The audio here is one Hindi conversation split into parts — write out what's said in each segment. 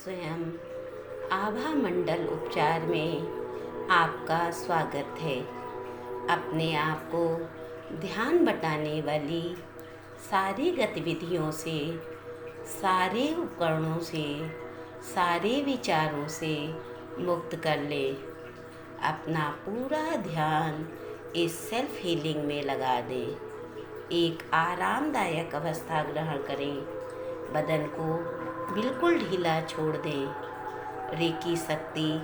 स्वयं आभा मंडल उपचार में आपका स्वागत है। अपने आप को ध्यान बटाने वाली सारी गतिविधियों से, सारे उपकरणों से, सारे विचारों से मुक्त कर ले। अपना पूरा ध्यान इस सेल्फ हीलिंग में लगा दें। एक आरामदायक अवस्था ग्रहण करें। बदन को बिल्कुल ढीला छोड़ दें। रेकी शक्ति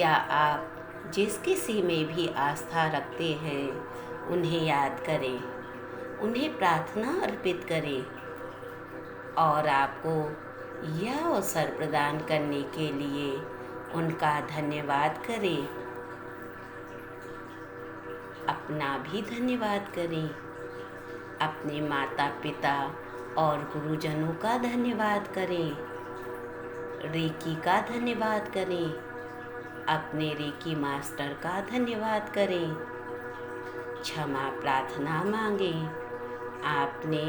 या आप जिस किसी में भी आस्था रखते हैं उन्हें याद करें, उन्हें प्रार्थना अर्पित करें और आपको यह अवसर प्रदान करने के लिए उनका धन्यवाद करें। अपना भी धन्यवाद करें। अपने माता पिता और गुरुजनों का धन्यवाद करें। रेकी का धन्यवाद करें। अपने रेकी मास्टर का धन्यवाद करें। क्षमा प्रार्थना मांगें। आपने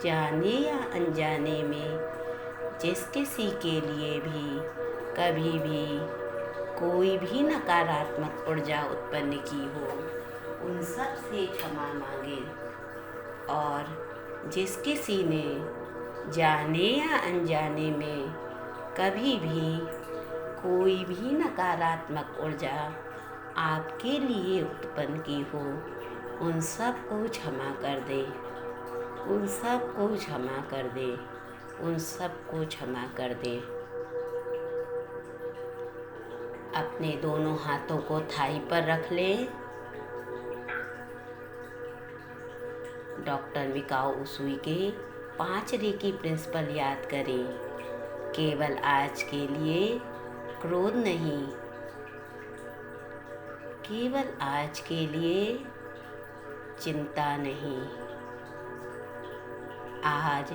जाने या अनजाने में जिस किसी के लिए भी कभी भी कोई भी नकारात्मक ऊर्जा उत्पन्न की हो, उन सब से क्षमा मांगें। और जिस किसी ने जाने या अनजाने में कभी भी कोई भी नकारात्मक ऊर्जा आपके लिए उत्पन्न की हो, उन सब को क्षमा कर दें। उन सब को क्षमा कर दें। उन सब को क्षमा कर दें। अपने दोनों हाथों को थाई पर रख लें। डॉक्टर मिकाओ उसुई के 5 रेकी प्रिंसिपल याद करें। केवल आज के लिए क्रोध नहीं, केवल आज के लिए चिंता नहीं, आज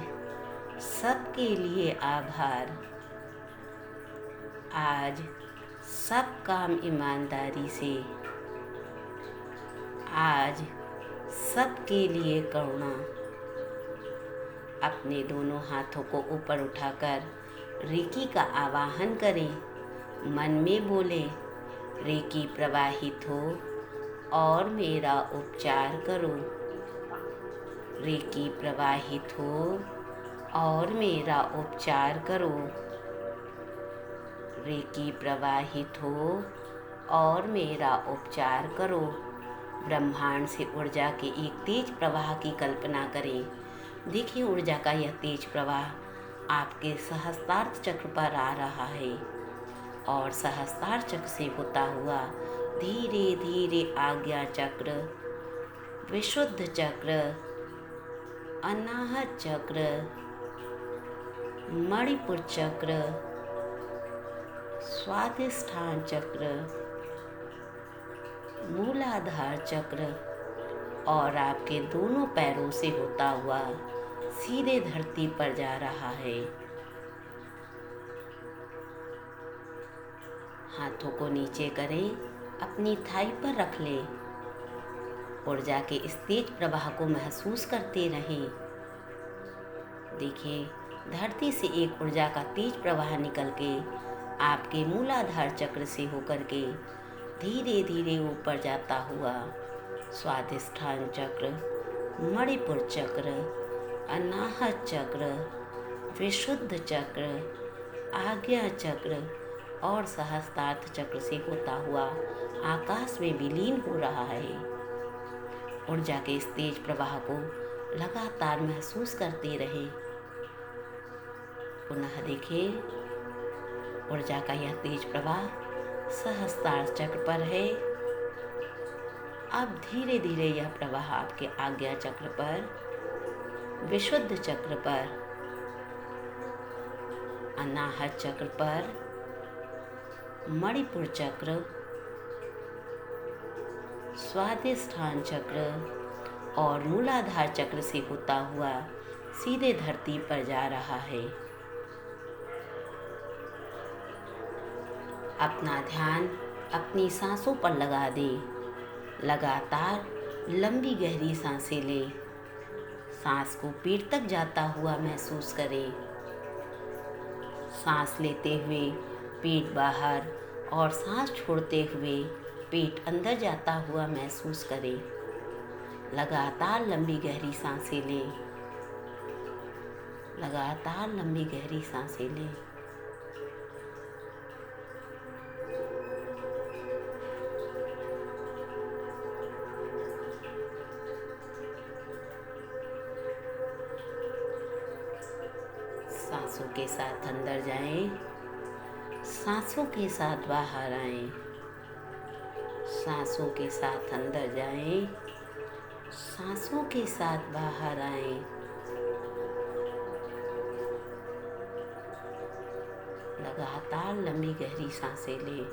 सबके लिए आभार। आज सब काम ईमानदारी से, आज सबके लिए करुणा। अपने दोनों हाथों को ऊपर उठाकर रेकी का आवाहन करें। मन में बोले, रेकी प्रवाहित हो और मेरा उपचार करो। रेकी प्रवाहित हो और मेरा उपचार करो। रेकी प्रवाहित हो और मेरा उपचार करो। ब्रह्मांड से ऊर्जा के एक तेज प्रवाह की कल्पना करें। देखिए, ऊर्जा का यह तेज प्रवाह आपके सहस्त्रार्थ चक्र पर आ रहा है और सहस्त्रार्थ चक्र से होता हुआ धीरे धीरे आज्ञा चक्र, विशुद्ध चक्र, अनाहत चक्र, मणिपुर चक्र, स्वादिष्ठान चक्र, मूलाधार चक्र और आपके दोनों पैरों से होता हुआ सीधे धरती पर जा रहा है। हाथों को नीचे करें, अपनी थाई पर रख लें। ऊर्जा के इस तेज प्रवाह को महसूस करते रहें। देखिए, धरती से एक ऊर्जा का तेज प्रवाह निकल के आपके मूलाधार चक्र से होकर के धीरे धीरे ऊपर जाता हुआ स्वादिष्ठान चक्र, मणिपुर चक्र, अनाहत चक्र, विशुद्ध चक्र, आज्ञा चक्र और सहस्त्रार्थ चक्र से होता हुआ आकाश में विलीन हो रहा है। ऊर्जा के इस तेज प्रवाह को लगातार महसूस करते रहें। पुनः देखें, ऊर्जा का यह तेज प्रवाह सहस्त्रार्थ चक्र पर है। अब धीरे धीरे यह प्रवाह आपके आज्ञा चक्र पर, विशुद्ध चक्र पर, अनाहत चक्र पर, मणिपुर चक्र, स्वादिष्ठान चक्र और मूलाधार चक्र से होता हुआ सीधे धरती पर जा रहा है। अपना ध्यान अपनी सांसों पर लगा दें। लगातार लंबी गहरी सांसें लें। सांस को पेट तक जाता हुआ महसूस करें। सांस लेते हुए पेट बाहर और सांस छोड़ते हुए पेट अंदर जाता हुआ महसूस करें। लगातार लंबी गहरी सांसें लें। लगातार लंबी गहरी सांसें लें। सांसों के साथ अंदर जाएं, सांसों के साथ बाहर आएं। सांसों के साथ अंदर जाएं, सांसों के साथ बाहर आएं। लगातार लंबी गहरी सांसें लें।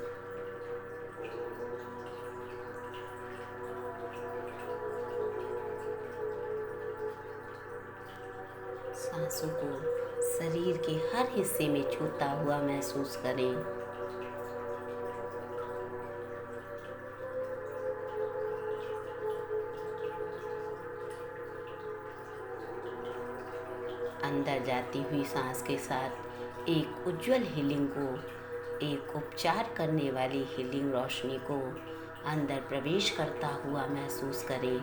सांसों को शरीर के हर हिस्से में छूता हुआ महसूस करें। अंदर जाती हुई सांस के साथ एक उज्जवल हीलिंग को, एक उपचार करने वाली हीलिंग रोशनी को अंदर प्रवेश करता हुआ महसूस करें।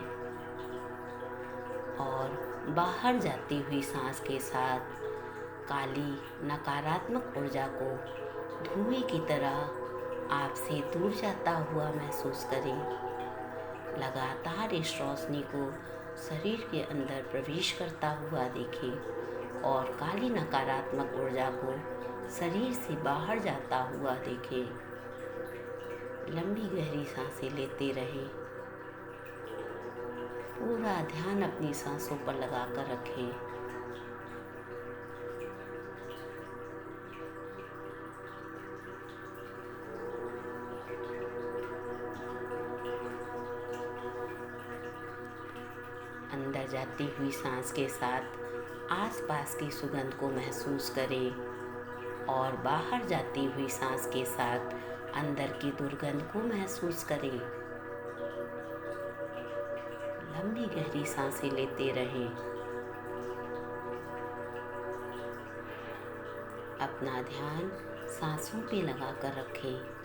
और बाहर जाती हुई सांस के साथ काली नकारात्मक ऊर्जा को धुएं की तरह आपसे दूर जाता हुआ महसूस करें। लगातार इस रोशनी को शरीर के अंदर प्रवेश करता हुआ देखें और काली नकारात्मक ऊर्जा को शरीर से बाहर जाता हुआ देखें। लंबी गहरी सांसें लेते रहें। पूरा ध्यान अपनी सांसों पर लगाकर रखें। अंदर जाती हुई सांस के साथ आसपास की सुगंध को महसूस करें और बाहर जाती हुई सांस के साथ अंदर की दुर्गंध को महसूस करें। लंबी गहरी सांसें लेते रहें। अपना ध्यान सांसों पे लगाकर रखें।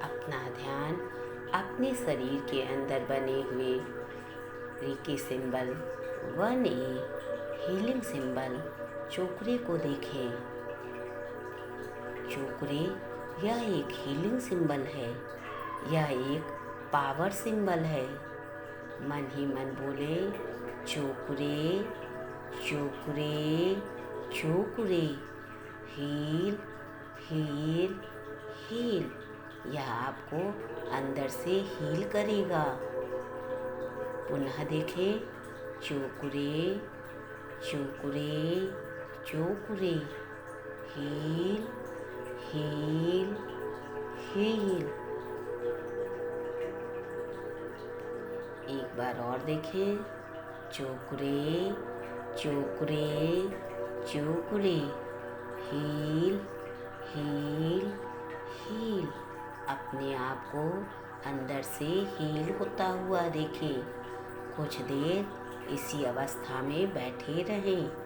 अपना ध्यान अपने शरीर के अंदर बने हुए reiki symbol 1A healing symbol Cho Ku Rei को देखें। चोकरे यह एक हीलिंग सिंबल है, यह एक पावर सिंबल है। मन ही मन बोले चोकरे चोकरे चोकरे, हील हील हील। यह आपको अंदर से हील करेगा। पुनः देखें चोकरे चोकरे चोकरे, हील हील हील। एक बार और देखें चोकरे चोकरे चोकरे, हील हील हील। अपने आप को अंदर से हील होता हुआ देखें। कुछ देर इसी अवस्था में बैठे रहें।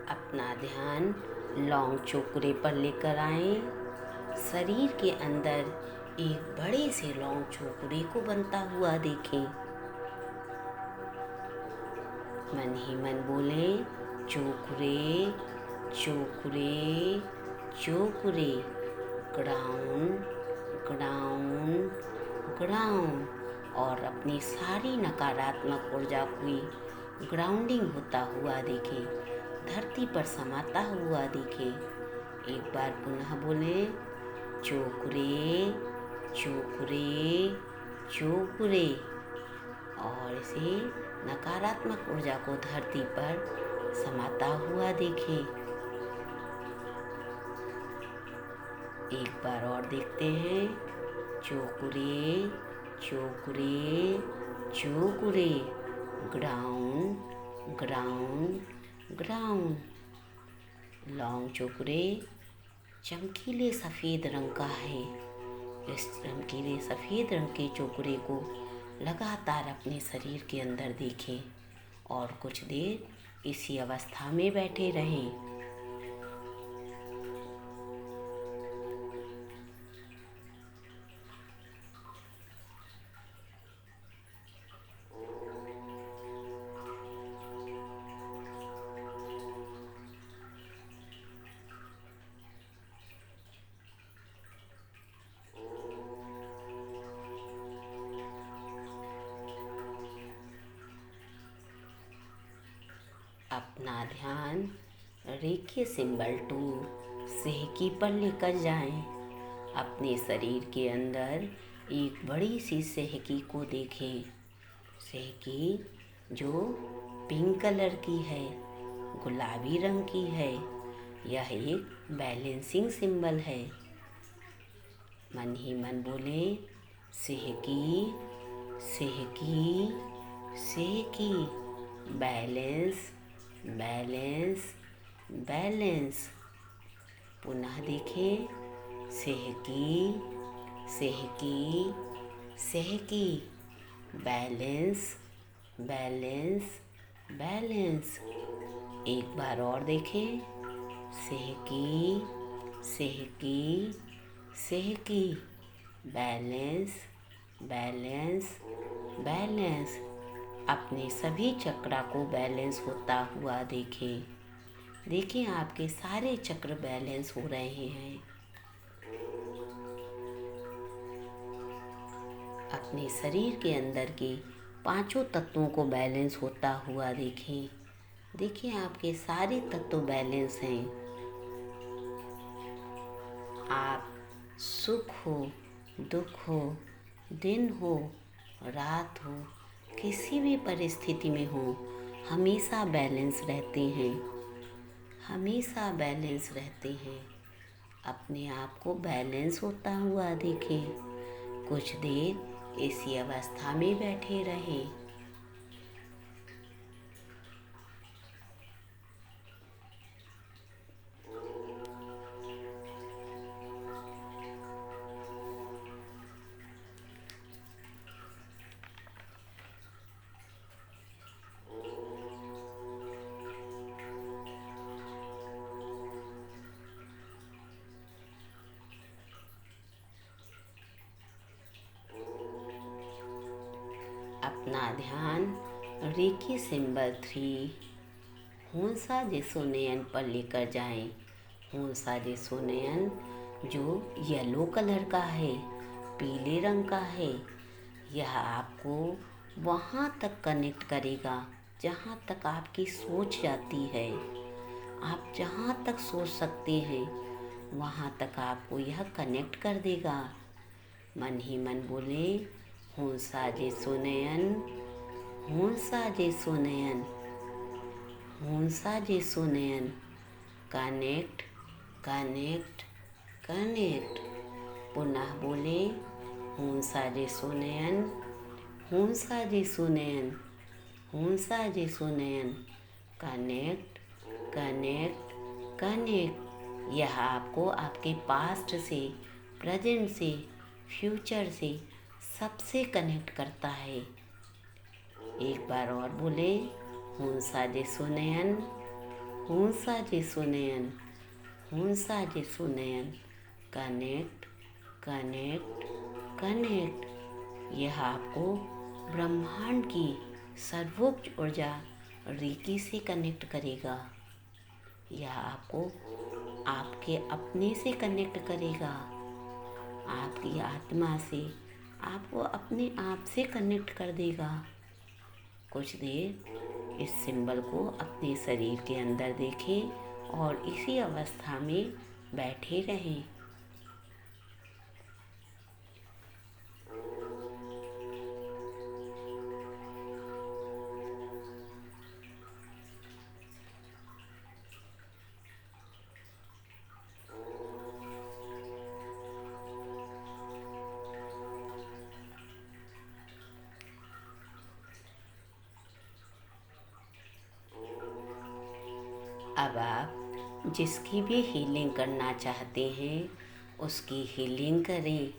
अपना ध्यान लौंग चोकरे पर लेकर आएं। शरीर के अंदर एक बड़े से लौंग चोकरे को बनता हुआ देखें। मन ही मन बोले चोकरे चोकरे चोकरे, ग्राउंड ग्राउंड ग्राउंड, और अपनी सारी नकारात्मक ऊर्जा की ग्राउंडिंग होता हुआ देखें, धरती पर समाता हुआ देखें। एक बार पुनः बोले, चोकुरे चोकुरे चोकुरे, और इसे नकारात्मक ऊर्जा को धरती पर समाता हुआ देखें। एक बार और देखते हैं, चोकुरे चोकुरे चोकुरे, ग्राउंड ग्राउंड ग्राउंड। लॉन्ग चोकुरे चमकीले सफ़ेद रंग का है। इस चमकीले सफ़ेद रंग के चोकुरे को लगातार अपने शरीर के अंदर देखें और कुछ देर इसी अवस्था में बैठे रहें। अपना ध्यान रेखीय सिंबल 2 सेहकी पर लेकर जाएं। अपने शरीर के अंदर एक बड़ी सी सेहकी को देखें। सेहकी जो पिंक कलर की है, गुलाबी रंग की है। यह एक बैलेंसिंग सिंबल है। मन ही मन बोले, सेहकी सेहकी सेहकी, बैलेंस बैलेंस बैलेंस। पुनः देखें, सेहकी सेहकी सेहकी, बैलेंस बैलेंस बैलेंस। एक बार और देखें, सेहकी सेहकी सेहकी, बैलेंस बैलेंस बैलेंस। अपने सभी चक्रा को बैलेंस होता हुआ देखें। देखें आपके सारे चक्र बैलेंस हो रहे हैं। अपने शरीर के अंदर के 5 तत्वों को बैलेंस होता हुआ देखें। देखें आपके सारे तत्व बैलेंस हैं। आप सुख हो, दुख हो, दिन हो, रात हो, किसी भी परिस्थिति में हो, हमेशा बैलेंस रहते हैं, हमेशा बैलेंस रहते हैं। अपने आप को बैलेंस होता हुआ देखें। कुछ देर इसी अवस्था में बैठे रहें। अपना ध्यान रेखी सिंबल 3 होंसा जेसोनेयन पर लेकर जाएं। होंसा जेसोनेयन जो येलो कलर का है, पीले रंग का है। यह आपको वहाँ तक कनेक्ट करेगा जहाँ तक आपकी सोच जाती है। आप जहाँ तक सोच सकते हैं वहाँ तक आपको यह कनेक्ट कर देगा। मन ही मन बोले, होंसा जेसोनेयन होंसा जेसोनेयन होंसा जेसोनेयन, कनेक्ट कनेक्ट कनेक्ट। पुनः बोले, होंसा जेसोनेयन होंसा जेसोनेयन होंसा जेसोनेयन, कनेक्ट कनेक्ट कनेक्ट। यह आपको आपके पास्ट से, प्रेजेंट से, फ्यूचर से सबसे कनेक्ट करता है। एक बार और बोले, होंसा जेसोनेयन होंसा जेसोनेयन होंसा जेसोनेयन, कनेक्ट कनेक्ट कनेक्ट। यह आपको ब्रह्मांड की सर्वोच्च ऊर्जा रेकी से कनेक्ट करेगा। यह आपको आपके अपने से कनेक्ट करेगा। आपकी आत्मा से, आपको अपने आप से कनेक्ट कर देगा। कुछ देर इस सिंबल को अपने शरीर के अंदर देखें और इसी अवस्था में बैठे रहें। अब आप जिसकी भी हीलिंग करना चाहते हैं उसकी हीलिंग करें।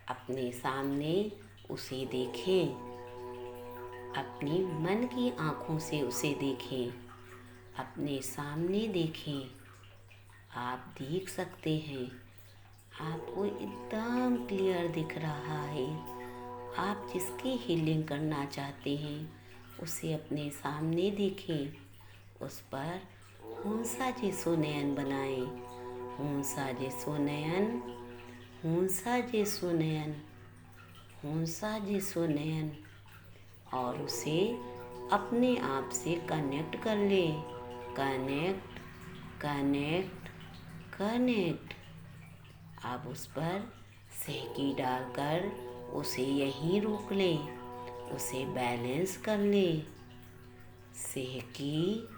अपने सामने उसे देखें, अपनी मन की आँखों से उसे देखें, अपने सामने देखें। आप देख सकते हैं, आपको एकदम क्लियर दिख रहा है। आप जिसकी हीलिंग करना चाहते हैं उसे अपने सामने देखें। उस पर हंसा जैसो नयन बनाएं। हंसा जैसो नयन, हंसा जैसो नयन, हंसा जैसो नयन, और उसे अपने आप से कनेक्ट कर ले। Connect, connect, connect. अब उस पर सहकी डालकर उसे यहीं रोक ले, उसे बैलेंस कर ले। सहकी,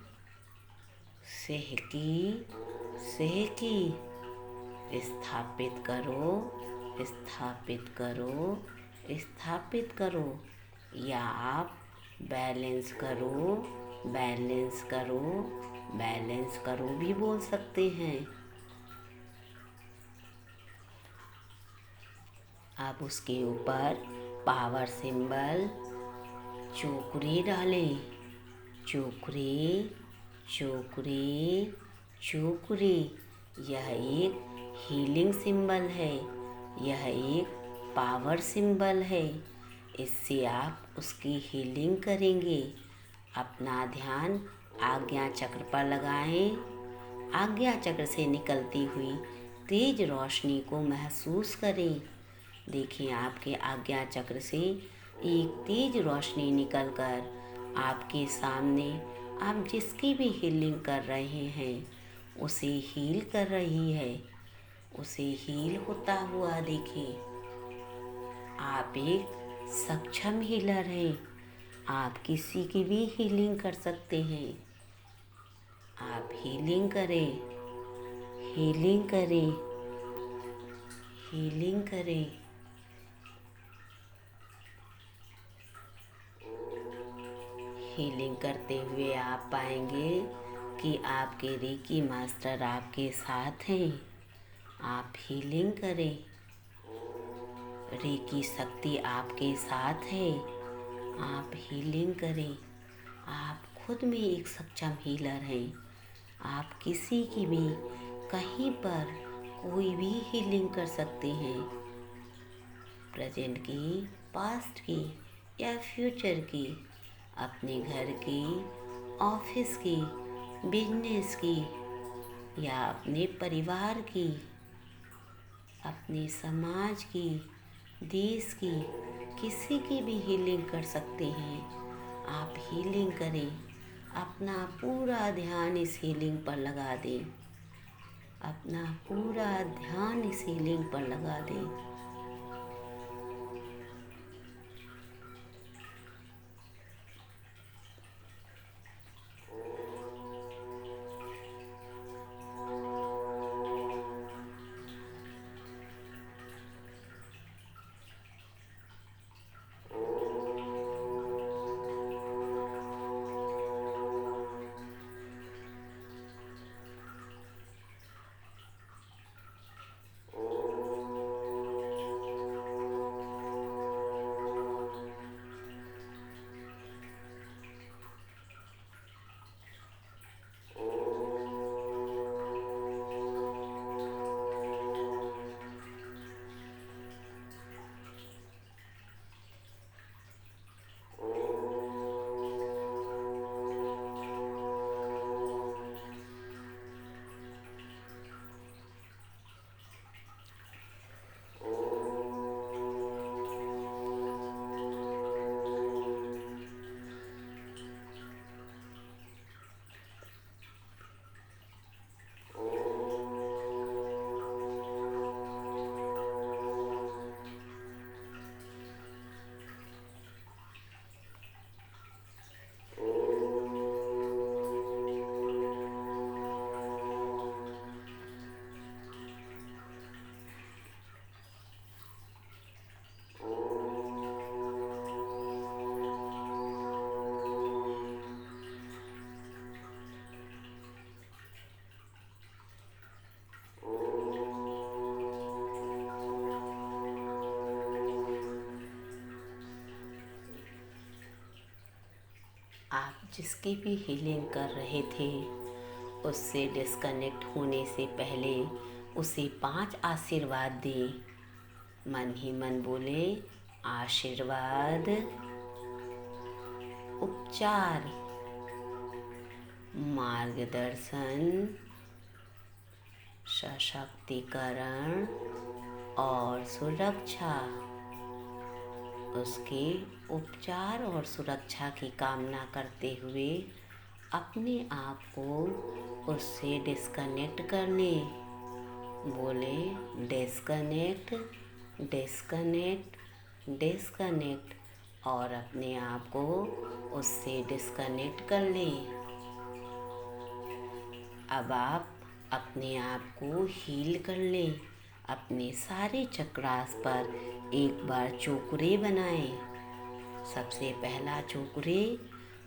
सहकी, सहकी। स्थापित करो, स्थापित करो, स्थापित करो, या आप बैलेंस करो, बैलेंस करो, बैलेंस करो भी बोल सकते हैं। आप उसके ऊपर पावर सिंबल चोकरे डालें। चोकरे, चोकरे, चोकरे। यह एक हीलिंग सिंबल है, यह एक पावर सिंबल है। इससे आप उसकी हीलिंग करेंगे। अपना ध्यान आज्ञा चक्र पर लगाएं। आज्ञा चक्र से निकलती हुई तेज रोशनी को महसूस करें। देखिए, आपके आज्ञा चक्र से एक तेज रोशनी निकलकर आपके सामने आप जिसकी भी हीलिंग कर रहे हैं उसे हील कर रही है। उसे हील होता हुआ देखिए। आप एक सक्षम हीलर हैं। आप किसी की भी हीलिंग कर सकते हैं। आप हीलिंग करें, हीलिंग करें, हीलिंग करें। हीलिंग करते हुए आप पाएंगे कि आपके रेकी मास्टर आपके साथ हैं। आप हीलिंग करें। रेकी शक्ति आपके साथ है। आप हीलिंग करें। आप खुद में एक सक्षम हीलर हैं। आप किसी की भी कहीं पर कोई भी हीलिंग कर सकते हैं। प्रेजेंट की, पास्ट की या फ्यूचर की, अपने घर की, ऑफिस की, बिजनेस की या अपने परिवार की, अपने समाज की, देश की, किसी की भी हीलिंग कर सकते हैं। आप हीलिंग करें। अपना पूरा ध्यान इस हीलिंग पर लगा दें। अपना पूरा ध्यान इस हीलिंग पर लगा दें। जिसकी भी हीलिंग कर रहे थे उससे डिस्कनेक्ट होने से पहले उसे 5 आशीर्वाद दें। मन ही मन बोले, आशीर्वाद, उपचार, मार्गदर्शन, सशक्तिकरण और सुरक्षा। उसके उपचार और सुरक्षा की कामना करते हुए अपने आप को उससे डिस्कनेक्ट कर लें। बोले, डिस्कनेक्ट, डिस्कनेक्ट, डिस्कनेक्ट, और अपने आप को उससे डिस्कनेक्ट कर लें। अब आप अपने आप को हील कर लें। अपने सारे चक्रास पर एक बार चोकरे बनाएं। सबसे पहला चोकरे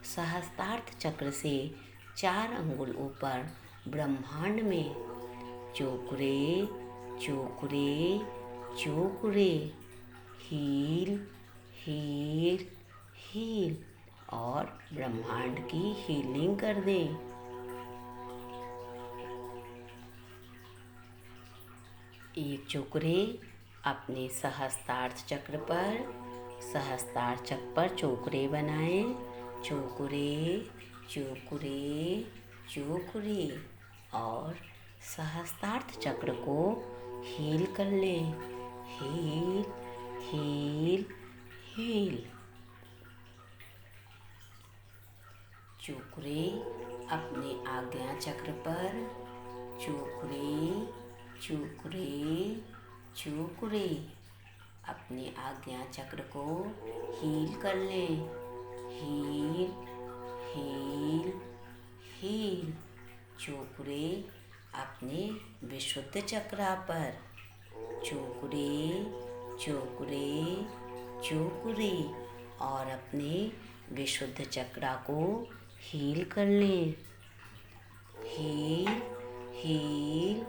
सहस्त्रार्थ चक्र से 4 अंगुल ऊपर ब्रह्मांड में। चोकरे, चोकरे, चोकरे, हील, हील, हील, और ब्रह्मांड की हीलिंग कर दें। एक चोकरे अपने सहस्त्रार्थ चक्र पर, सहस्त्रार्थ चक्र पर चोकरे बनाएं। चोकरे, चोकरे, चोकरे, और सहस्त्रार्थ चक्र को हील कर लें। Heal, heal, heal. चोकरे अपने आज्ञा चक्र पर, चोकरे, चोकरे, चोकरे, अपने आज्ञा चक्र को हील कर लें। Heal, heal, heal. चोकरे अपने विशुद्ध चक्रा पर, चोकरे, चोकरे, चोकरे, और अपने विशुद्ध चक्रा को हील कर लें। Heal, heal,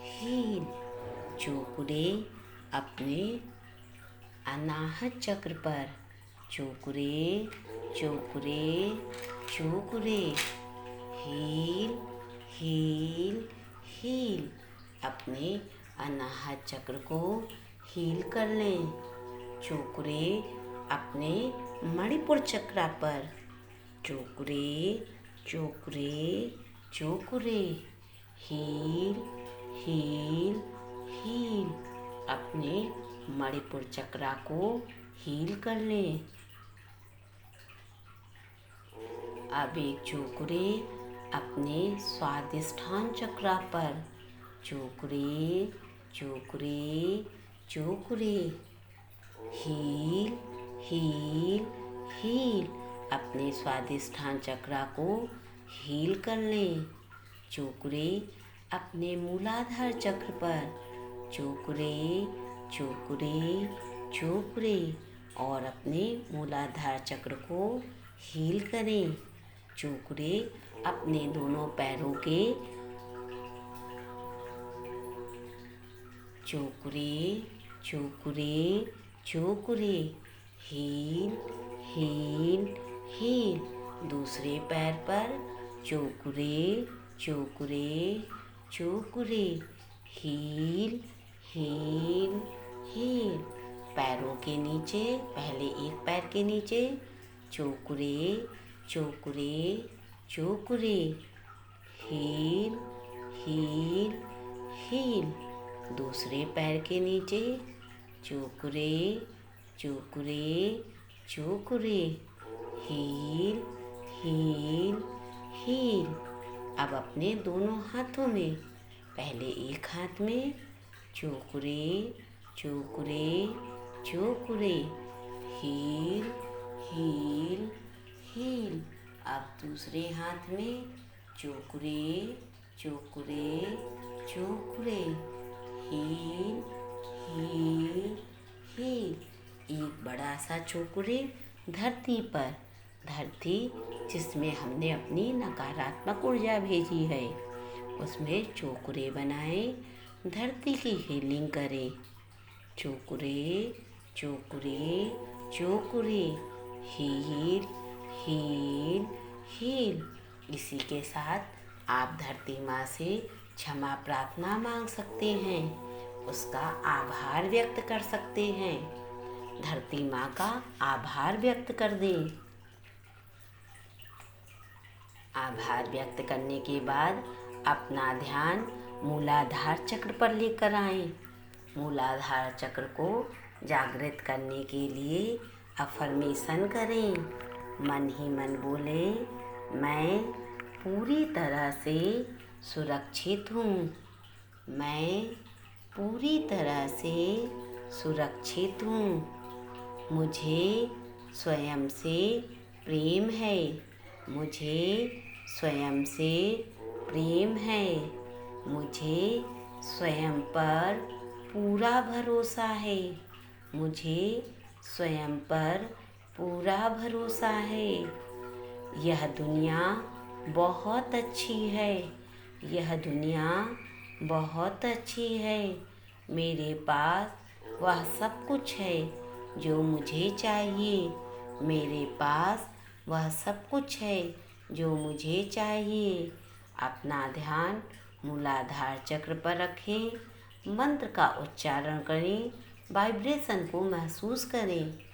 heal. चोकरे अपने अनाहत चक्र पर, चोकरे, चोकरे, चोकरे, हील, हील, हील। अपने अनाहत चक्र को हील कर लें। चोकरे अपने मणिपुर चक्र पर, चोकरे, चोकरे, चोकरे, हील, हील, हील। अपने मणिपुर चक्र को हील कर लें। अब एक चोकरे अपने स्वादिष्ठान चक्र पर, चोकरे, चोकरे, चोकरे, हील, हील, हील। अपने स्वादिष्ठान चक्र को हील कर लें। चोकरे अपने मूलाधार चक्र पर, चोकरे, चोकरे, चोकरे, और अपने मूलाधार चक्र को हील करें। चोकरे अपने दोनों पैरों के, चोकरे, चोकरे, चोकरे, हील, हील, हील। दूसरे पैर पर, चोकरे, चोकरे, चोकरे, हील, हील, हील। पैरों के नीचे, पहले एक पैर के नीचे, चोकरे, चोकरे, चोकरे, हील, हील, हील। दूसरे पैर के नीचे, चोकरे, चोकरे, चोकरे, हील, हील, हील। अब अपने दोनों हाथों में, पहले एक हाथ में चोकरे, चोकरे, चोकरे, हील, हील, हील। अब दूसरे हाथ में चोकरे, चोकरे, चोकरे, हील, हील, हील। एक बड़ा सा चोकरे धरती पर, धरती जिसमें हमने अपनी नकारात्मक ऊर्जा भेजी है, उसमें चोकरे बनाए, धरती की हीलिंग करें। चोकरे, चोकरे, चोकरे, हील, हील, हील। इसी के साथ आप धरती माँ से क्षमा प्रार्थना मांग सकते हैं, उसका आभार व्यक्त कर सकते हैं। धरती माँ का आभार व्यक्त कर दें। आभार व्यक्त करने के बाद अपना ध्यान मूलाधार चक्र पर लेकर आएं। मूलाधार चक्र को जागृत करने के लिए अफर्मेशन करें। मन ही मन बोले, मैं पूरी तरह से सुरक्षित हूँ। मैं पूरी तरह से सुरक्षित हूँ। मुझे स्वयं से प्रेम है। मुझे स्वयं से प्रेम है। मुझे स्वयं पर पूरा भरोसा है। मुझे स्वयं पर पूरा भरोसा है। यह दुनिया बहुत अच्छी है। यह दुनिया बहुत अच्छी है। मेरे पास वह सब कुछ है जो मुझे चाहिए। मेरे पास वह सब कुछ है जो मुझे चाहिए। अपना ध्यान मूलाधार चक्र पर रखें। मंत्र का उच्चारण करें। वाइब्रेशन को महसूस करें।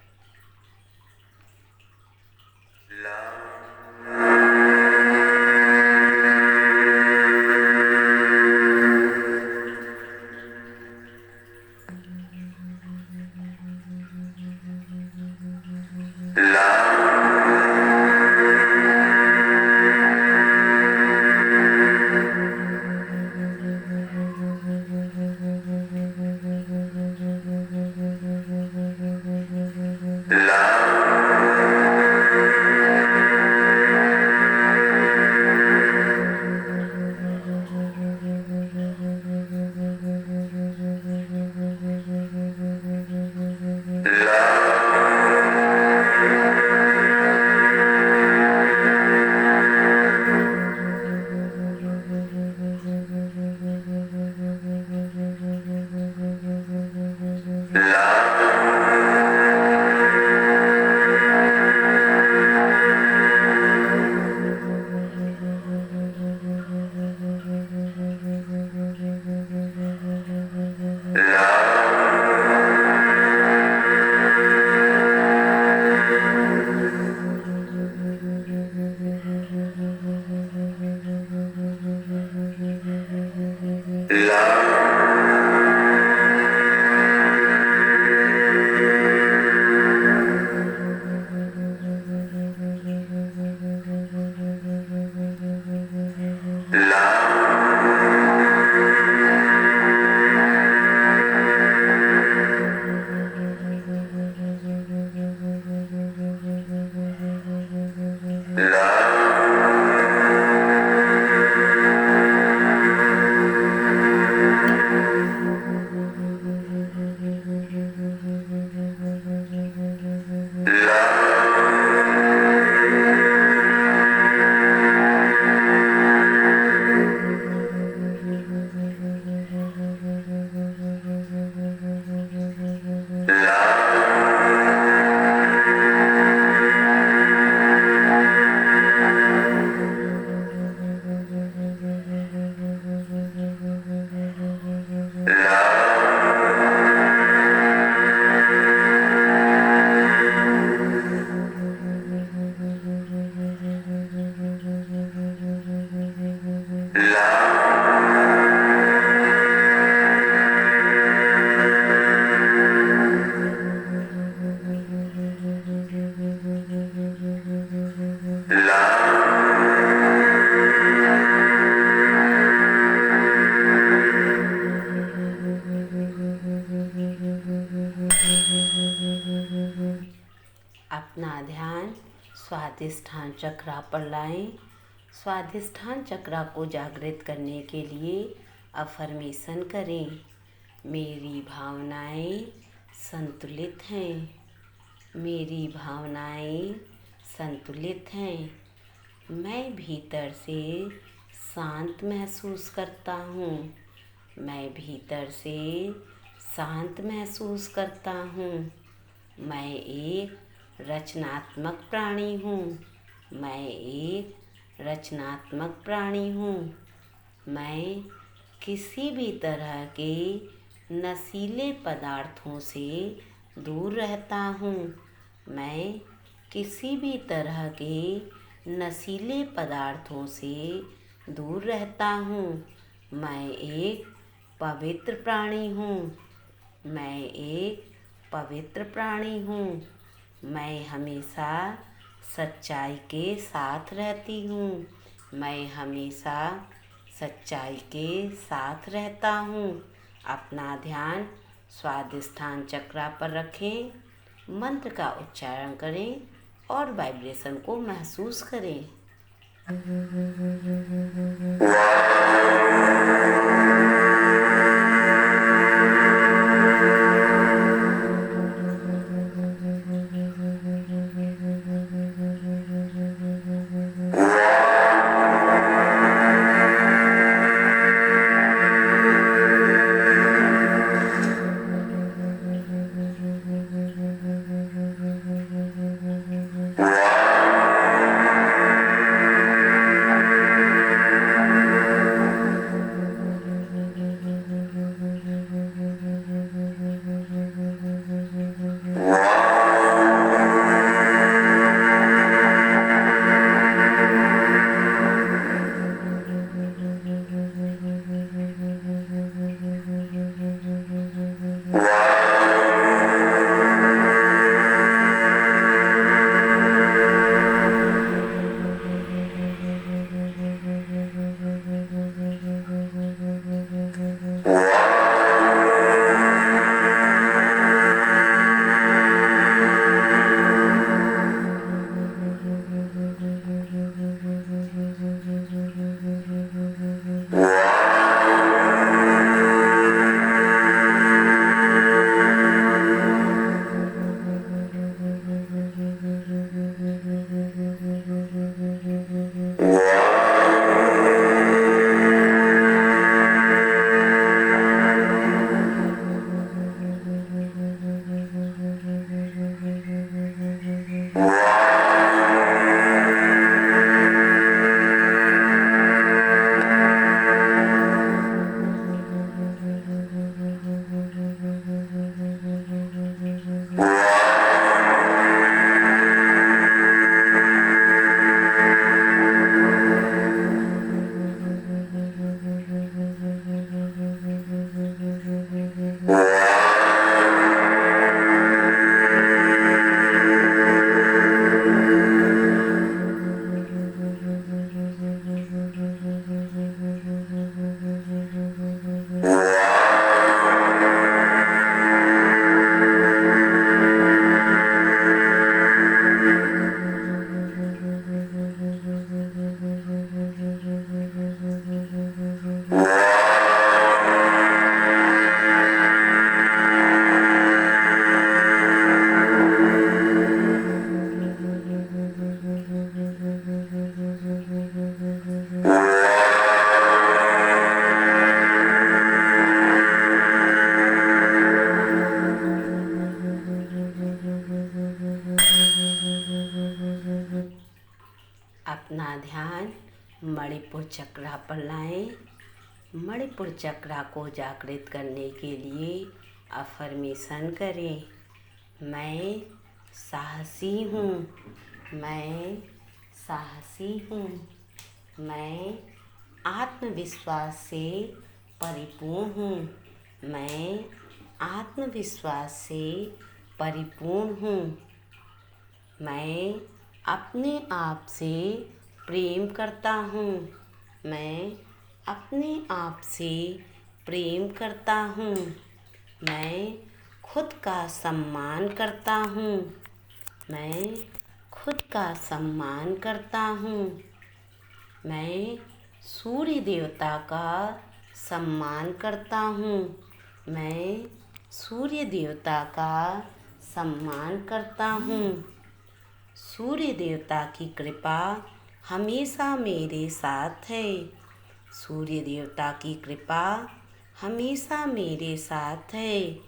अपना ध्यान स्वादिष्ठान चक्र पर लाएं। स्वादिष्ठान चक्र को जागृत करने के लिए अफर्मेशन करें। मेरी भावनाएं संतुलित हैं। मेरी भावनाएं संतुलित हैं। मैं भीतर से शांत महसूस करता हूँ। मैं भीतर से शांत महसूस करता हूँ। मैं एक रचनात्मक प्राणी हूँ। मैं एक रचनात्मक प्राणी हूँ। मैं किसी भी तरह के नशीले पदार्थों से दूर रहता हूँ। मैं किसी भी तरह के नशीले पदार्थों से दूर रहता हूँ। मैं एक पवित्र प्राणी हूँ। मैं एक पवित्र प्राणी हूँ। मैं हमेशा सच्चाई के साथ रहती हूँ। मैं हमेशा सच्चाई के साथ रहता हूँ। अपना ध्यान स्वादिष्ठान चक्र पर रखें, मंत्र का उच्चारण करें और वाइब्रेशन को महसूस करें। अपना ध्यान मणिपुर चक्र पर लाएं। मणिपुर चक्र को जागृत करने के लिए अफर्मेशन करें। मैं साहसी हूँ। मैं साहसी हूँ। मैं आत्मविश्वास से परिपूर्ण हूँ। मैं आत्मविश्वास से परिपूर्ण हूँ। मैं अपने आप से प्रेम करता हूँ। मैं अपने आप से प्रेम करता हूँ। मैं खुद का सम्मान करता हूँ। मैं खुद का सम्मान करता हूँ। मैं सूर्य देवता का सम्मान करता हूँ। मैं सूर्य देवता का सम्मान करता हूँ। सूर्य देवता की कृपा हमेशा मेरे साथ है। सूर्य देवता की कृपा हमेशा मेरे साथ है।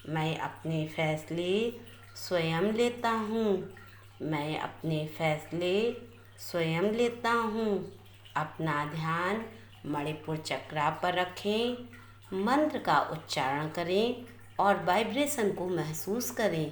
मैं अपने फैसले स्वयं लेता हूँ। मैं अपने फैसले स्वयं लेता हूँ। अपना ध्यान मणिपुर चक्र पर रखें, मंत्र का उच्चारण करें और वाइब्रेशन को महसूस करें।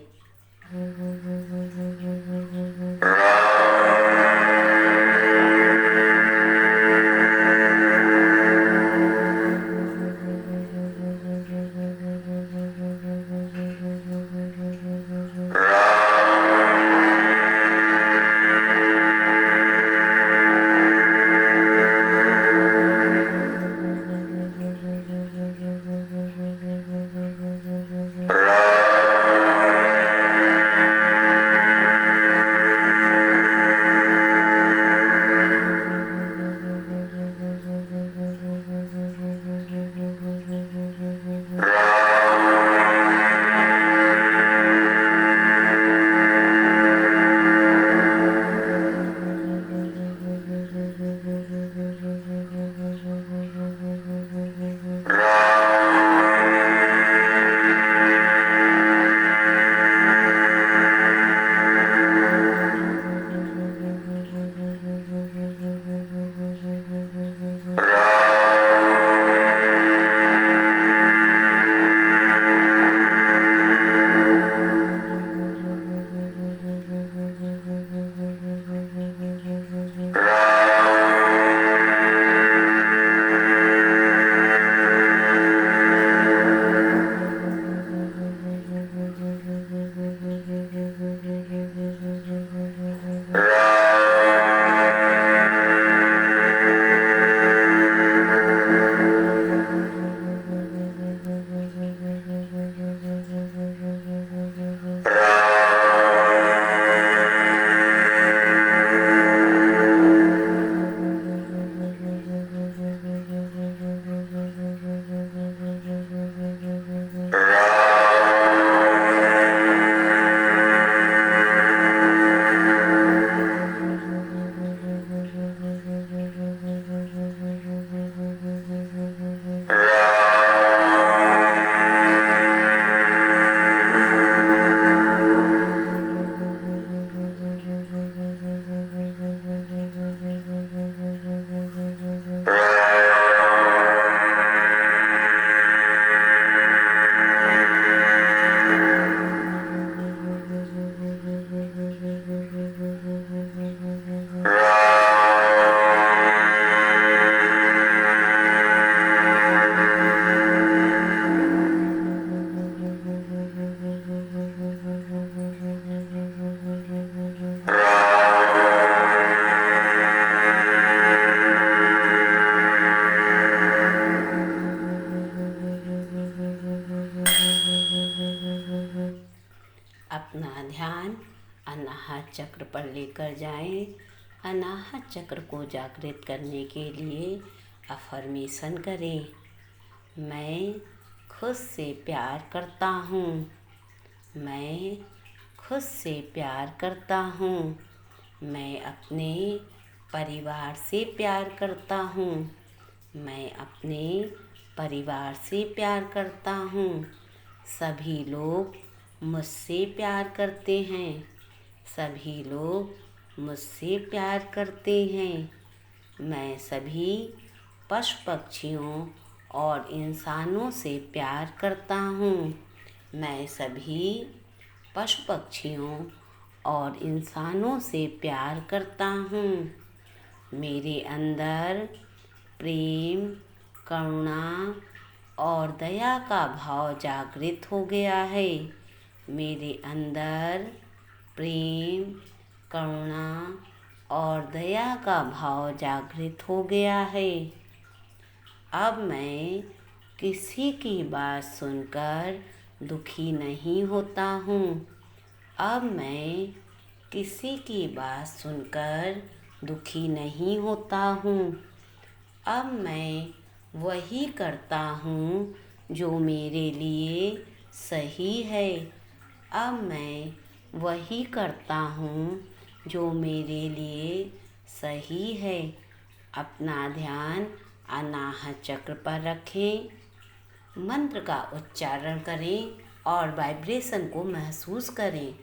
अपना ध्यान अनाहत चक्र पर लेकर जाएं। अनाहत चक्र को जागृत करने के लिए अफर्मेशन करें। मैं खुद से प्यार करता हूँ। मैं खुद से प्यार करता हूँ। मैं अपने परिवार से प्यार करता हूँ। मैं अपने परिवार से प्यार करता हूँ। सभी लोग मुझसे प्यार करते हैं। सभी लोग मुझसे प्यार करते हैं। मैं सभी पशु पक्षियों और इंसानों से प्यार करता हूँ। मैं सभी पशु पक्षियों और इंसानों से प्यार करता हूँ। मेरे अंदर प्रेम, करुणा और दया का भाव जागृत हो गया है। मेरे अंदर प्रेम, करुणा और दया का भाव जागृत हो गया है। अब मैं किसी की बात सुनकर दुखी नहीं होता हूँ। अब मैं किसी की बात सुनकर दुखी नहीं होता हूँ। अब मैं वही करता हूँ जो मेरे लिए सही है। अब मैं वही करता हूँ जो मेरे लिए सही है। अपना ध्यान अनाहत चक्र पर रखें, मंत्र का उच्चारण करें और वाइब्रेशन को महसूस करें।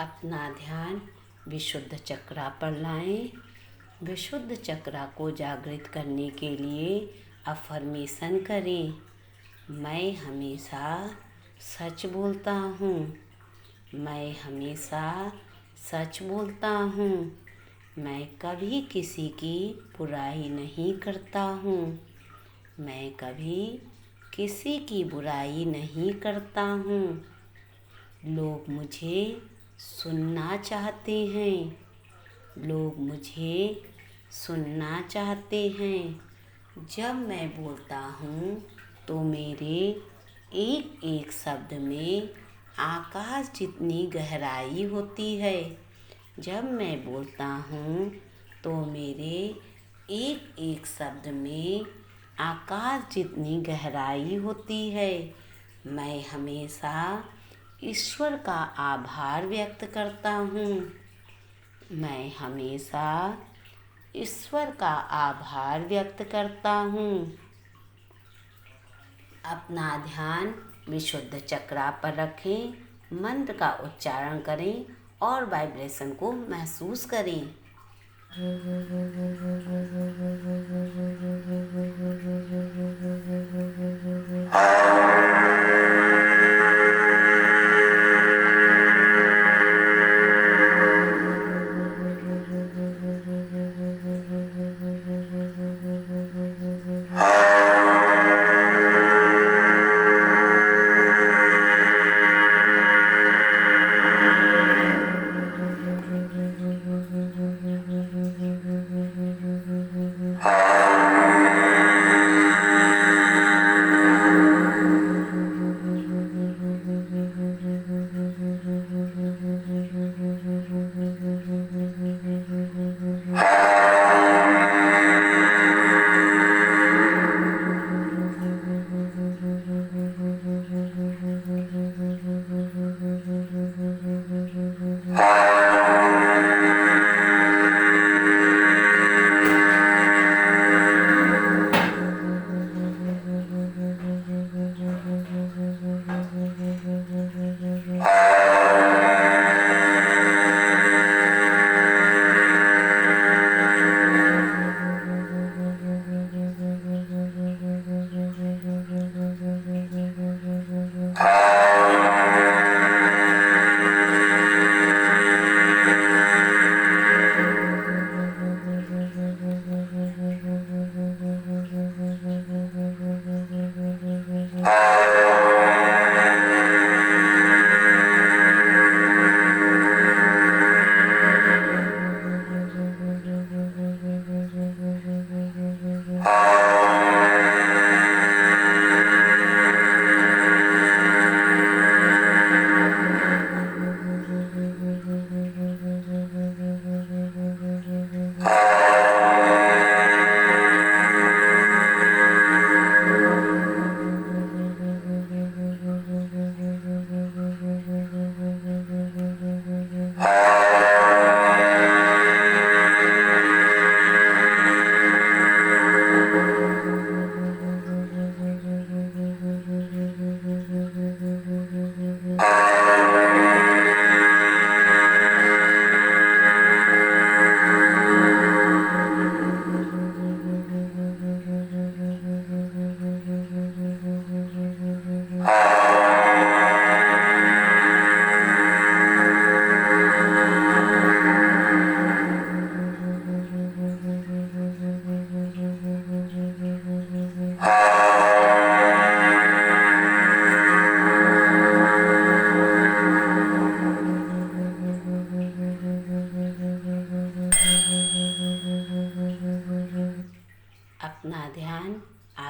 अपना ध्यान विशुद्ध चक्रा पर लाएं। विशुद्ध चक्रा को जागृत करने के लिए अफर्मेशन करें। मैं हमेशा सच बोलता हूँ। मैं हमेशा सच बोलता हूँ। मैं कभी किसी की बुराई नहीं करता हूँ। मैं कभी किसी की बुराई नहीं करता हूँ। लोग मुझे सुनना चाहते हैं। लोग मुझे सुनना चाहते हैं। जब मैं बोलता हूँ तो मेरे एक एक शब्द में आकाश जितनी गहराई होती है। जब मैं बोलता हूँ तो मेरे एक एक शब्द में आकाश जितनी गहराई होती है। मैं हमेशा ईश्वर का आभार व्यक्त करता हूँ। मैं हमेशा ईश्वर का आभार व्यक्त करता हूँ। अपना ध्यान विशुद्ध चक्रा पर रखें। मंत्र का उच्चारण करें और वाइब्रेशन को महसूस करें।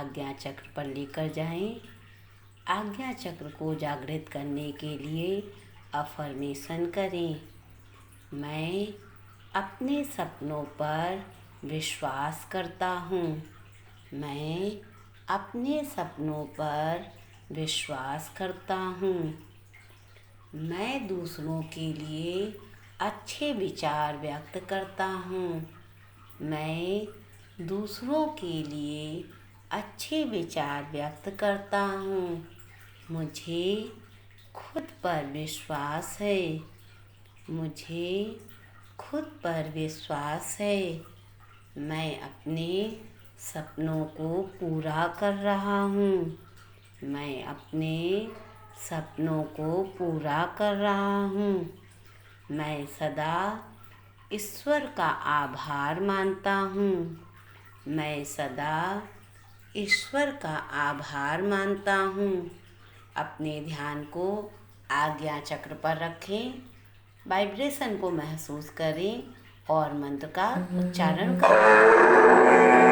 आज्ञा चक्र पर लेकर जाएं। आज्ञा चक्र को जागृत करने के लिए अफर्मेशन करें। मैं अपने सपनों पर विश्वास करता हूँ। मैं अपने सपनों पर विश्वास करता हूँ। मैं दूसरों के लिए अच्छे विचार व्यक्त करता हूँ। मैं दूसरों के लिए अच्छे विचार व्यक्त करता हूँ। मुझे खुद पर विश्वास है। मुझे खुद पर विश्वास है। मैं अपने सपनों को पूरा कर रहा हूँ। मैं अपने सपनों को पूरा कर रहा हूँ। मैं सदा ईश्वर का आभार मानता हूँ। मैं सदा ईश्वर का आभार मानता हूँ। अपने ध्यान को आज्ञा चक्र पर रखें। वाइब्रेशन को महसूस करें और मंत्र का उच्चारण करें।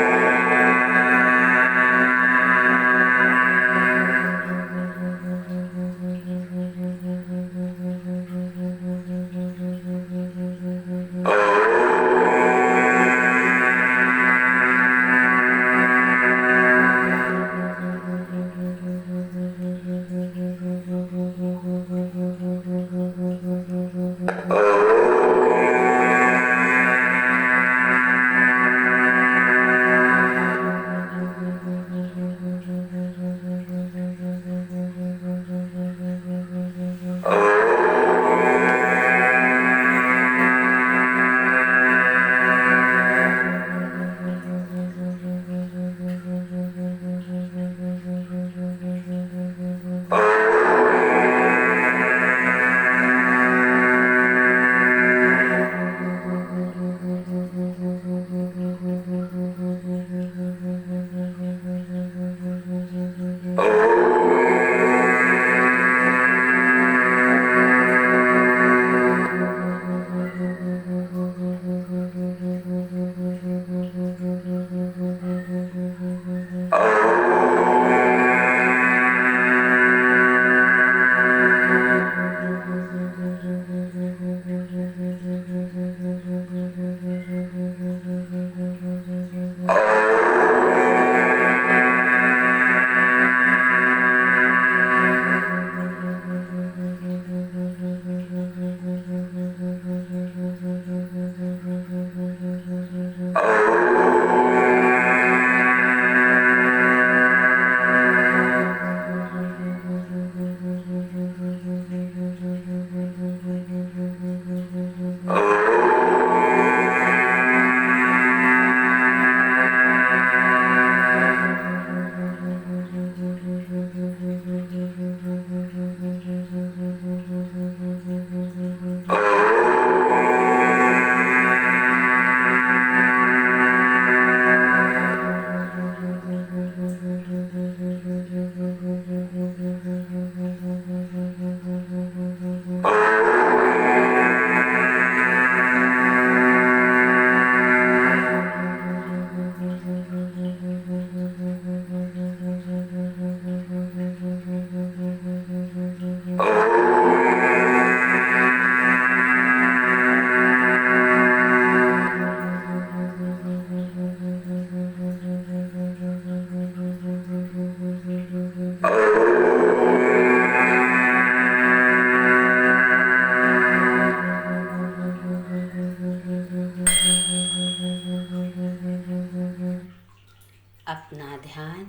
अपना ध्यान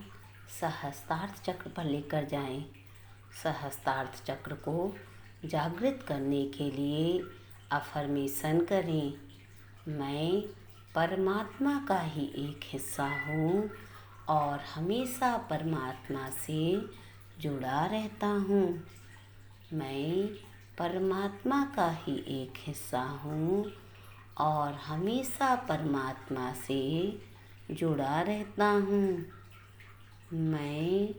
सहस्त्रार्थ चक्र पर लेकर जाएं। सहस्त्रार्थ चक्र को जागृत करने के लिए अफर्मेशन करें। मैं परमात्मा का ही एक हिस्सा हूँ और हमेशा परमात्मा से जुड़ा रहता हूँ। मैं परमात्मा का ही एक हिस्सा हूँ और हमेशा परमात्मा से जुड़ा रहता हूँ। मैं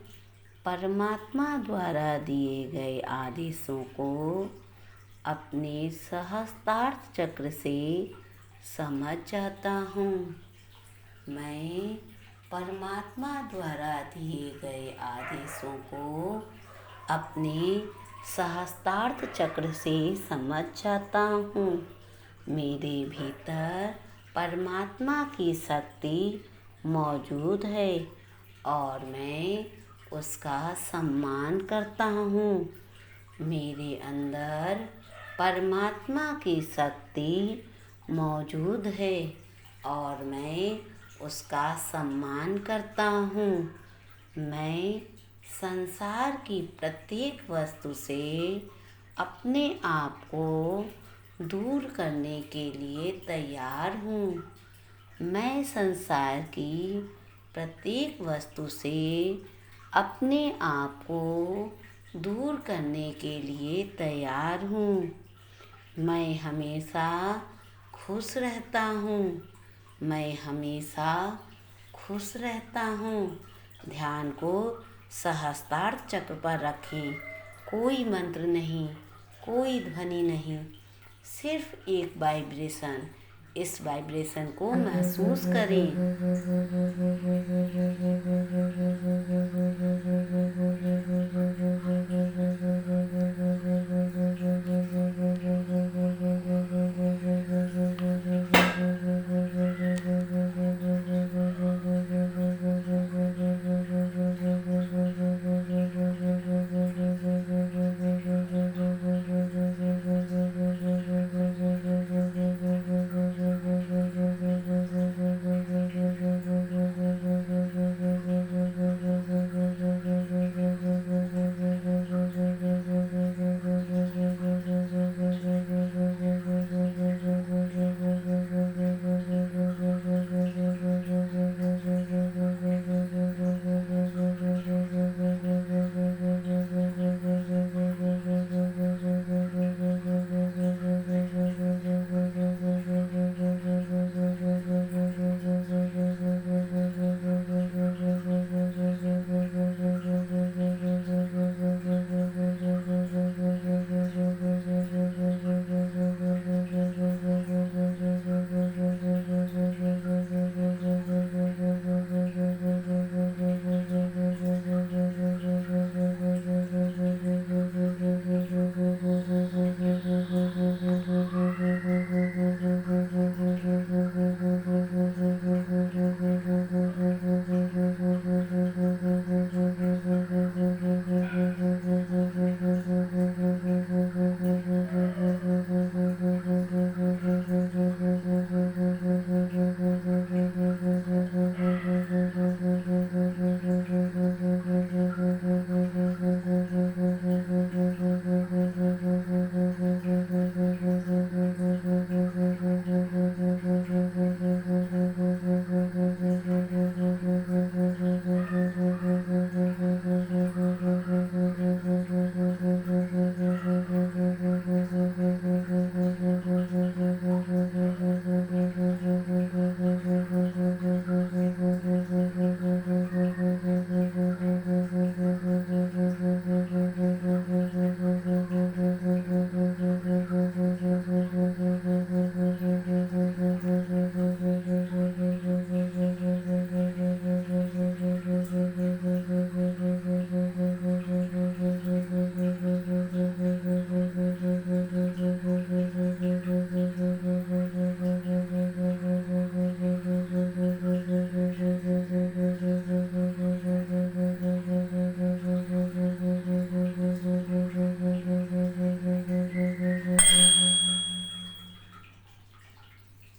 परमात्मा द्वारा दिए गए आदेशों को अपने सहस्त्रार्थ चक्र से समझ जाता हूँ। मैं परमात्मा द्वारा दिए गए आदेशों को अपने सहस्त्रार्थ चक्र से समझ जाता हूँ। मेरे भीतर परमात्मा की शक्ति मौजूद है और मैं उसका सम्मान करता हूँ। मेरे अंदर परमात्मा की शक्ति मौजूद है और मैं उसका सम्मान करता हूँ। मैं संसार की प्रत्येक वस्तु से अपने आप को दूर करने के लिए तैयार हूँ। मैं संसार की प्रत्येक वस्तु से अपने आप को दूर करने के लिए तैयार हूँ। मैं हमेशा खुश रहता हूँ। मैं हमेशा खुश रहता हूँ। ध्यान को सहस्त्रार्थ चक्र पर रखें। कोई मंत्र नहीं, कोई ध्वनि नहीं, सिर्फ एक वाइब्रेशन। इस वाइब्रेशन को महसूस करें।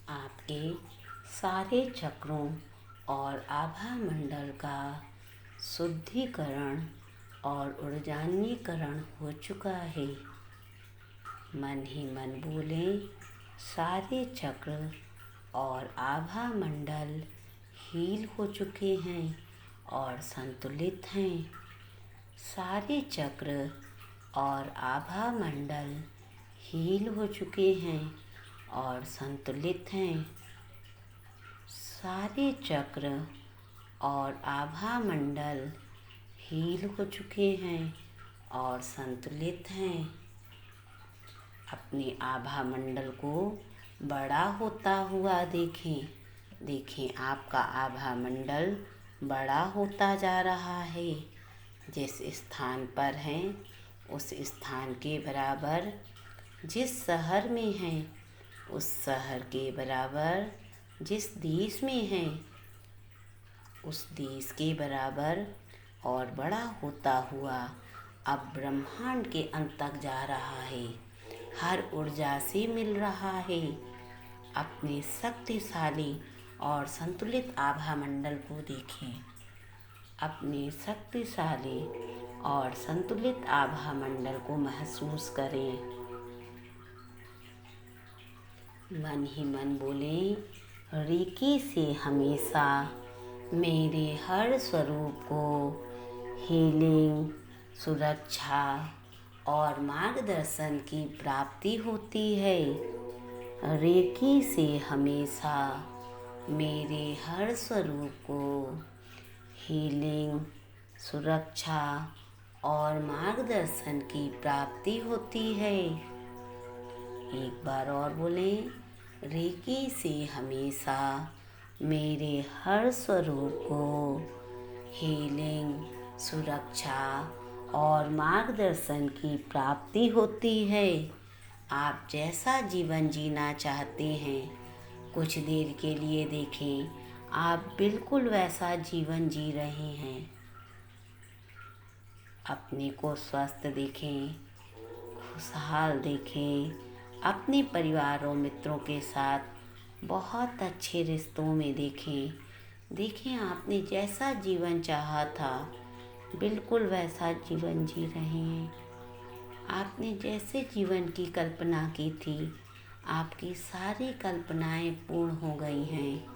आपके सारे चक्रों और आभा मंडल का शुद्धिकरण और ऊर्जान्वीकरण हो चुका है। मन ही मन बोलें, सारे चक्र और आभा मंडल हील हो चुके हैं और संतुलित हैं। सारे चक्र और आभा मंडल हील हो चुके हैं और संतुलित हैं। सारे चक्र और आभा मंडल हील हो चुके हैं और संतुलित हैं। अपने आभा मंडल को बड़ा होता हुआ देखें। देखें आपका आभा मंडल बड़ा होता जा रहा है। जिस स्थान पर हैं उस स्थान के बराबर, जिस शहर में हैं उस शहर के बराबर, जिस देश में हैं उस देश के बराबर और बड़ा होता हुआ अब ब्रह्मांड के अंत तक जा रहा है। हर ऊर्जा से मिल रहा है। अपने शक्तिशाली और संतुलित आभा मंडल को देखें। अपने शक्तिशाली और संतुलित आभा मंडल को महसूस करें। मन ही मन बोलें, रेकी से हमेशा मेरे हर स्वरूप को हीलिंग, सुरक्षा और मार्गदर्शन की प्राप्ति होती है। रेकी से हमेशा मेरे हर स्वरूप को हीलिंग, सुरक्षा और मार्गदर्शन की प्राप्ति होती है। एक बार और बोलें, रेकी से हमेशा मेरे हर स्वरूप को हीलिंग, सुरक्षा और मार्गदर्शन की प्राप्ति होती है। आप जैसा जीवन जीना चाहते हैं, कुछ देर के लिए देखें, आप बिल्कुल वैसा जीवन जी रहे हैं। अपने को स्वस्थ देखें, खुशहाल देखें, अपने परिवार और मित्रों के साथ बहुत अच्छे रिश्तों में देखें आपने जैसा जीवन चाहा था बिल्कुल वैसा जीवन जी रहे हैं। आपने जैसे जीवन की कल्पना की थी, आपकी सारी कल्पनाएं पूर्ण हो गई हैं।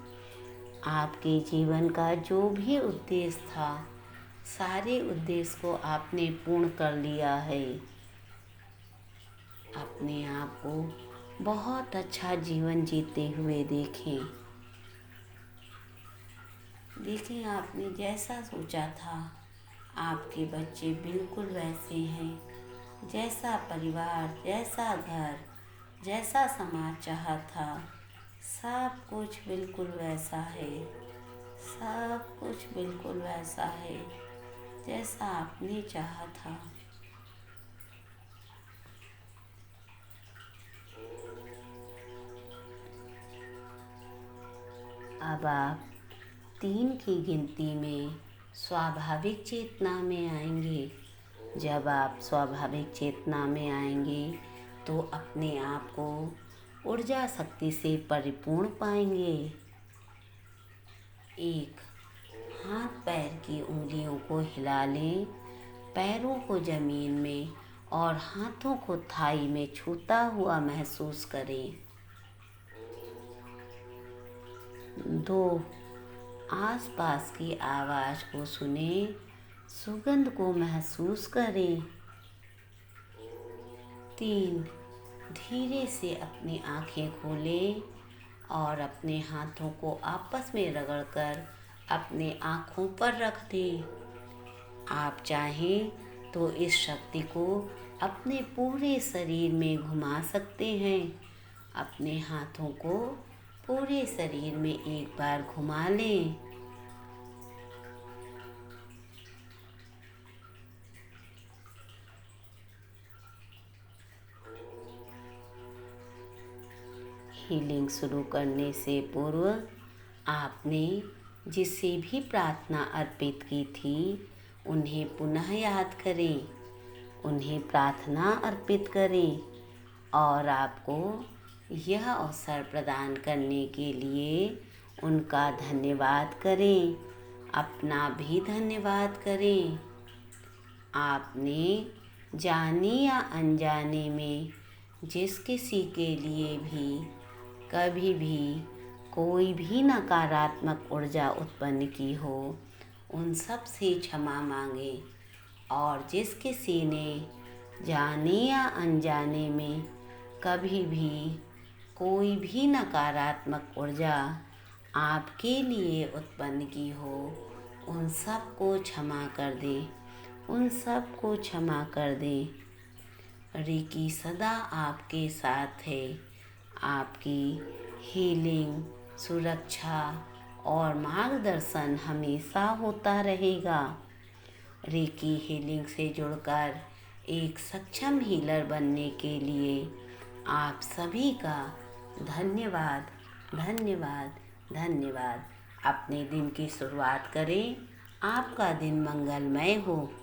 आपके जीवन का जो भी उद्देश्य था, सारे उद्देश्य को आपने पूर्ण कर लिया है। अपने आप को बहुत अच्छा जीवन जीते हुए देखें। आपने जैसा सोचा था, आपके बच्चे बिल्कुल वैसे हैं। जैसा परिवार, जैसा घर, जैसा समाज चाहा था, सब कुछ बिल्कुल वैसा है। सब कुछ बिल्कुल वैसा है जैसा आपने चाहा था। अब आप 3 की गिनती में स्वाभाविक चेतना में आएंगे। जब आप स्वाभाविक चेतना में आएंगे तो अपने आप को ऊर्जा शक्ति से परिपूर्ण पाएंगे। 1, हाथ पैर की उंगलियों को हिला लें, पैरों को जमीन में और हाथों को थाई में छूता हुआ महसूस करें। 2, आसपास की आवाज़ को सुने, सुगंध को महसूस करें। 3, धीरे से अपनी आँखें खोलें और अपने हाथों को आपस में रगड़कर अपने आँखों पर रख दें। आप चाहें तो इस शक्ति को अपने पूरे शरीर में घुमा सकते हैं। अपने हाथों को पूरे शरीर में एक बार घुमा लें। हीलिंग शुरू करने से पूर्व आपने जिसे भी प्रार्थना अर्पित की थी उन्हें पुनः याद करें, उन्हें प्रार्थना अर्पित करें और आपको यह अवसर प्रदान करने के लिए उनका धन्यवाद करें, अपना भी धन्यवाद करें। आपने जाने या अनजाने में जिस किसी के लिए भी कभी भी कोई भी नकारात्मक ऊर्जा उत्पन्न की हो, उन सब से क्षमा मांगे। और जिस किसी ने जाने या अनजाने में कभी भी कोई भी नकारात्मक ऊर्जा आपके लिए उत्पन्न की हो, उन सब को क्षमा कर दें, उन सब को क्षमा कर दें। रेकी सदा आपके साथ है। आपकी हीलिंग, सुरक्षा और मार्गदर्शन हमेशा होता रहेगा। रेकी हीलिंग से जुड़कर एक सक्षम हीलर बनने के लिए आप सभी का धन्यवाद, धन्यवाद, धन्यवाद। अपने दिन की शुरुआत करें। आपका दिन मंगलमय हो।